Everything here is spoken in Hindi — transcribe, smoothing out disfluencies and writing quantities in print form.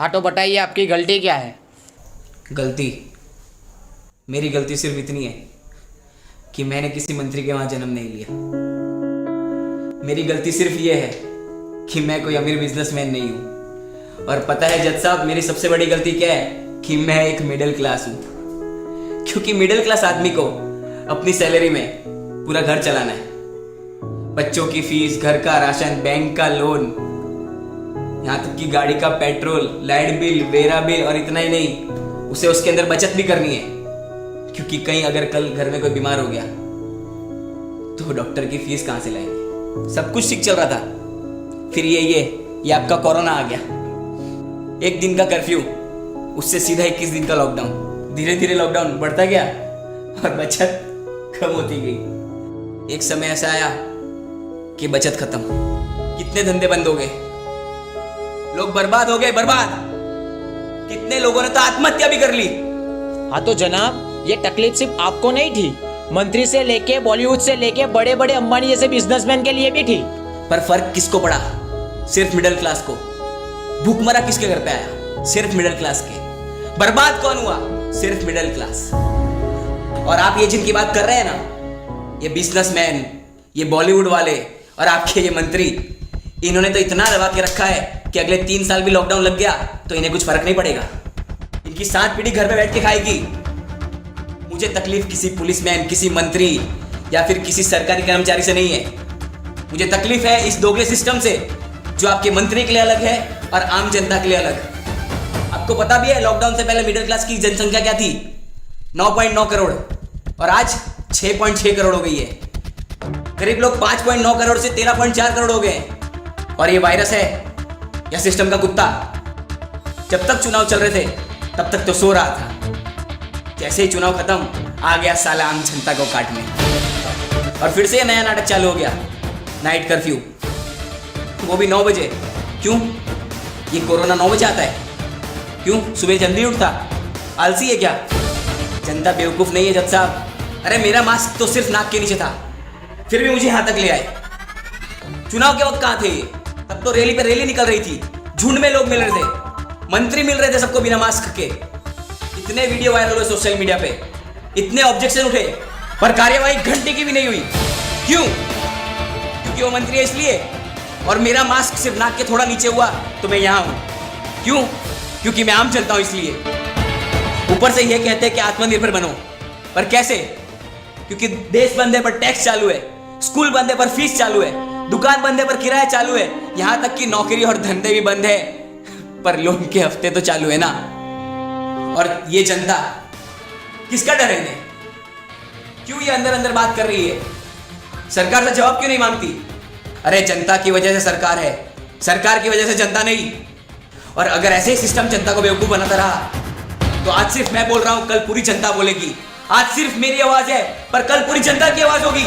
हाँ तो बताइए आपकी गलती क्या है। गलती, मेरी गलती सिर्फ इतनी है कि मैंने किसी मंत्री के वहां जन्म नहीं लिया। मेरी गलती सिर्फ ये है कि मैं कोई अमीर बिजनेसमैन नहीं हूं। और पता है जज साहब, मेरी सबसे बड़ी गलती क्या है कि मैं एक मिडिल क्लास हूं। क्योंकि मिडिल क्लास आदमी को अपनी सैलरी में पूरा घर चलाना है। बच्चों की फीस, घर का राशन, बैंक का लोन, यहाँ तक कि गाड़ी का petrol, light bill, vera bill, और इतना ही नहीं, उसे उसके अंदर बचत भी करनी है। क्योंकि कहीं अगर कल घर में कोई बीमार हो गया तो डॉक्टर की फीस कहां से लाएंगे। सब कुछ ठीक चल रहा था, फिर ये आपका कोरोना आ गया। 1 दिन का कर्फ्यू, उससे सीधा 21 दिन का लॉकडाउन। धीरे धीरे लॉकडाउन बढ़ता गया और बचत कम होती गई। एक समय ऐसा आया कि बचत खत्म, कितने धंधे बंद हो गए, लोग बर्बाद हो गए, बर्बाद। कितने लोगों ने तो आत्महत्या भी कर ली। हाँ तो जनाब, ये तकलीफ सिर्फ आपको नहीं थी, मंत्री से लेके बॉलीवुड से लेके बड़े बड़े अंबानी जैसे बिजनेसमैन के लिए भी थी। पर फर्क किसको पड़ा? सिर्फ मिडिल क्लास को। भूखमरा किसके घर पे आया? सिर्फ मिडिल क्लास के। बर्बाद कौन हुआ? सिर्फ मिडिल क्लास। और आप ये जिनकी बात कर रहे हैं ना, ये बिजनेसमैन, ये बॉलीवुड वाले और आपके ये मंत्री, इन्होंने तो इतना दबा के रखा है कि अगले 3 साल भी लॉकडाउन लग गया तो इन्हें कुछ फर्क नहीं पड़ेगा। इनकी 7 पीढ़ी घर पे बैठ के खाएगी। मुझे तकलीफ किसी पुलिसमैन, किसी मंत्री या फिर किसी सरकारी कर्मचारी से नहीं है। मुझे तकलीफ है इस दोगले सिस्टम से, जो आपके मंत्री के लिए अलग है और आम जनता के लिए अलग। आपको पता भी है लॉकडाउन से पहले मिडिल क्लास की जनसंख्या क्या थी? 9.9 करोड़, और आज 6.6 करोड़ हो गई है। गरीब लोग 5.9 करोड़ से 13.4 करोड़ हो गए। और ये वायरस है या सिस्टम का कुत्ता? जब तक चुनाव चल रहे थे तब तक तो सो रहा था। जैसे ही चुनाव खत्म, आ गया साला आम जनता को काटने। और फिर से नया नाटक चालू हो गया, नाइट कर्फ्यू, वो भी 9 बजे। क्यों? ये कोरोना 9 बजे आता है? क्यों? सुबह जल्दी उठता? आलसी है क्या? जनता बेवकूफ नहीं है जज साहब। अरे मेरा मास्क तो सिर्फ नाक के नीचे था, फिर भी मुझे यहां तक ले आए। चुनाव के वक्त कहां थे? तब तो रैली पे रैली निकल रही थी, झुंड में लोग मिल रहे थे, मंत्री मिल रहे थे सबको बिना मास्क के। इतने वीडियो वायरल हुए सोशल मीडिया पे, इतने ऑब्जेक्शन उठे, पर कार्यवाही घंटे की भी नहीं हुई। क्यों? क्योंकि वो मंत्री है इसलिए। और मेरा मास्क सिर्फ नाक के थोड़ा नीचे हुआ तो मैं यहां हूं। क्यों? क्योंकि मैं आम जनता हूं इसलिए। ऊपर से ये कहते हैं कि आत्मनिर्भर बनो, पर कैसे? क्योंकि देश बंद है पर टैक्स चालू है, स्कूल बंद है पर फीस चालू है, दुकान बंद है पर किराया चालू है, यहां तक कि नौकरी और धंधे भी बंद है पर लोन के हफ्ते तो चालू है ना। और ये जनता, किसका डर है इन्हें? क्यों ये अंदर अंदर बात कर रही है? सरकार से जवाब क्यों नहीं मांगती? अरे जनता की वजह से सरकार है, सरकार की वजह से जनता नहीं। और अगर ऐसे ही सिस्टम जनता को बेवकूफ बनाता रहा तो आज सिर्फ मैं बोल रहा हूं, कल पूरी जनता बोलेगी। आज सिर्फ मेरी आवाज है पर कल पूरी जनता की आवाज होगी।